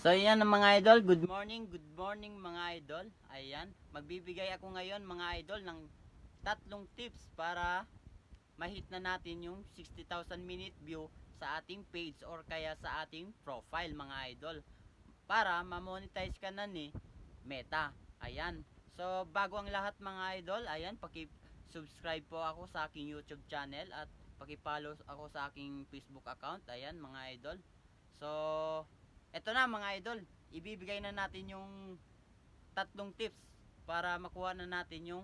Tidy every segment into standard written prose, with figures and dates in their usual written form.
So ayan mga idol, good morning mga idol. Ayan, magbibigay ako ngayon mga idol ng tatlong tips para ma-hit na natin yung 60,000 minute view sa ating page or kaya sa ating profile mga idol. Para ma-monetize ka na ni Meta. Ayan. So bago ang lahat mga idol, ayan, paki-subscribe po ako sa aking YouTube channel at paki-follow ako sa aking Facebook account. Ayan mga idol. So eto na mga idol, ibibigay na natin yung tatlong tips para makuha na natin yung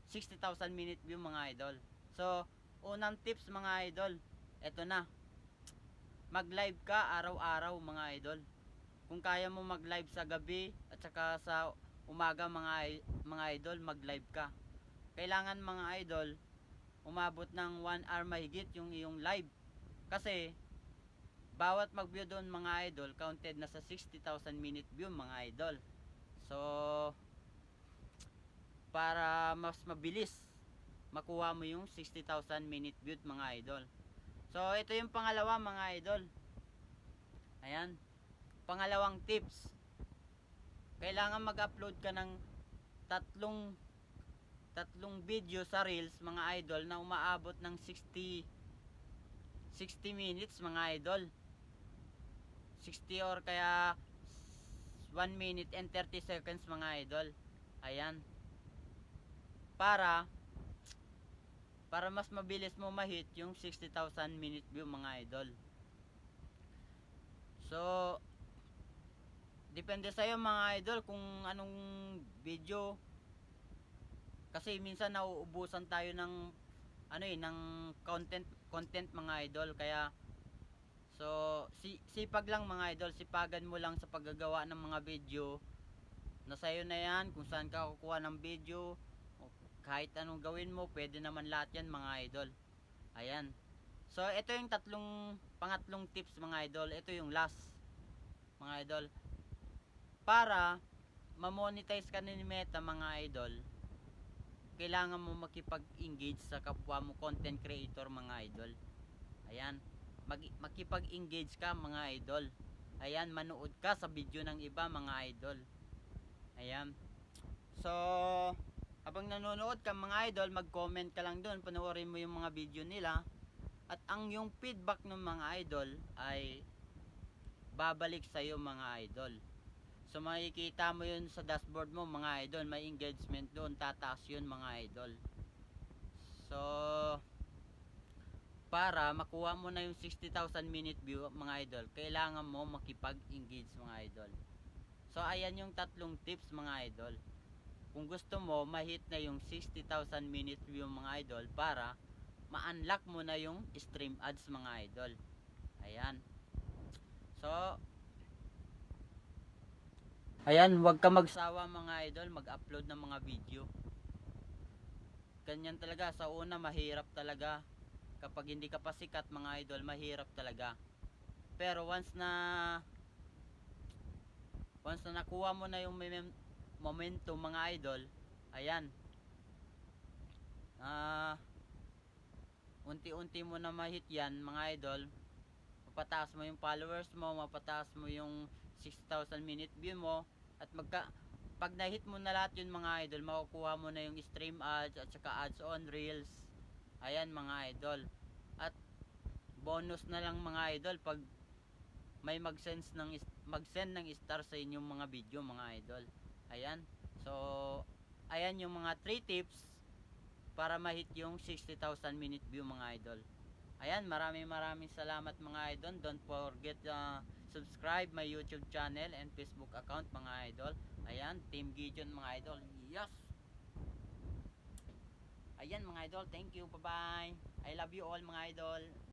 60,000 minute view mga idol. So, unang tips mga idol, eto na. Mag-live ka araw-araw mga idol. Kung kaya mo mag-live sa gabi at saka sa umaga mga idol, mag-live ka. Kailangan mga idol, umabot ng 1 hour mahigit yung iyong live. Kasi bawat mag-view doon mga idol, counted na sa 60,000 minute view mga idol. So, para mas mabilis makuha mo yung 60,000 minute view mga idol. So, ito yung pangalawa mga idol. Ayan. Pangalawang tips. Kailangan mag-upload ka ng tatlong video sa Reels mga idol na umaabot ng 60 minutes mga idol. 60 or kaya 1 minute and 30 seconds mga idol. Ayan. Para mas mabilis mo ma-hit yung 60,000 minute view mga idol. So, depende sa'yo mga idol kung anong video. Kasi minsan nauubusan tayo ng ng content mga idol. Kaya so sipag lang mga idol, sipagan mo lang sa paggagawa ng mga video. Nasa iyo na yan kung saan ka kukuha ng video. Kahit anong gawin mo, pwede naman lahat yan mga idol. Ayan. So ito yung pangatlong tips mga idol. Ito yung last mga idol. Para ma-monetize ka ni Meta mga idol, kailangan mo makipag-engage sa kapwa mo content creator mga idol. Ayan. Makipag-engage ka mga idol. Ayan, manood ka sa video ng iba mga idol. Ayan. So, habang nanonood ka mga idol, mag-comment ka lang doon, panoorin mo yung mga video nila. At ang yung feedback ng mga idol ay babalik sa iyo mga idol. So makikita mo yun sa dashboard mo mga idol, may engagement doon, tataas yun mga idol. So para makuha mo na yung 60,000 minute view mga idol, kailangan mo makipag-engage mga idol. So ayan yung tatlong tips mga idol. Kung gusto mo ma-hit na yung 60,000 minute view mga idol, para ma-unlock mo na yung stream ads mga idol. Ayan. So ayan, huwag ka magsawa mga idol, mag-upload ng mga video. Ganyan talaga, sa una mahirap talaga. Kapag hindi ka pa sikat mga idol, mahirap talaga. Pero once na nakuha mo na yung momentum mga idol, ayan, unti-unti mo na ma-hit yan mga idol. Mapataas mo yung followers mo, mapataas mo yung 6,000 minute view mo, at pag na-hit mo na lahat yun mga idol, makukuha mo na yung stream ads at saka ads on reels. Ayan mga idol. At bonus na lang mga idol pag may mag-send ng star sa inyong mga video mga idol. Ayan. So ayan yung mga 3 tips para ma-hit yung 60,000 minute view mga idol. Ayan, maraming salamat mga idol. Don't forget subscribe my YouTube channel and Facebook account mga idol. Ayan, Team Gideon mga idol. Yes. Ayan mga idol, thank you. Bye-bye. I love you all mga idol.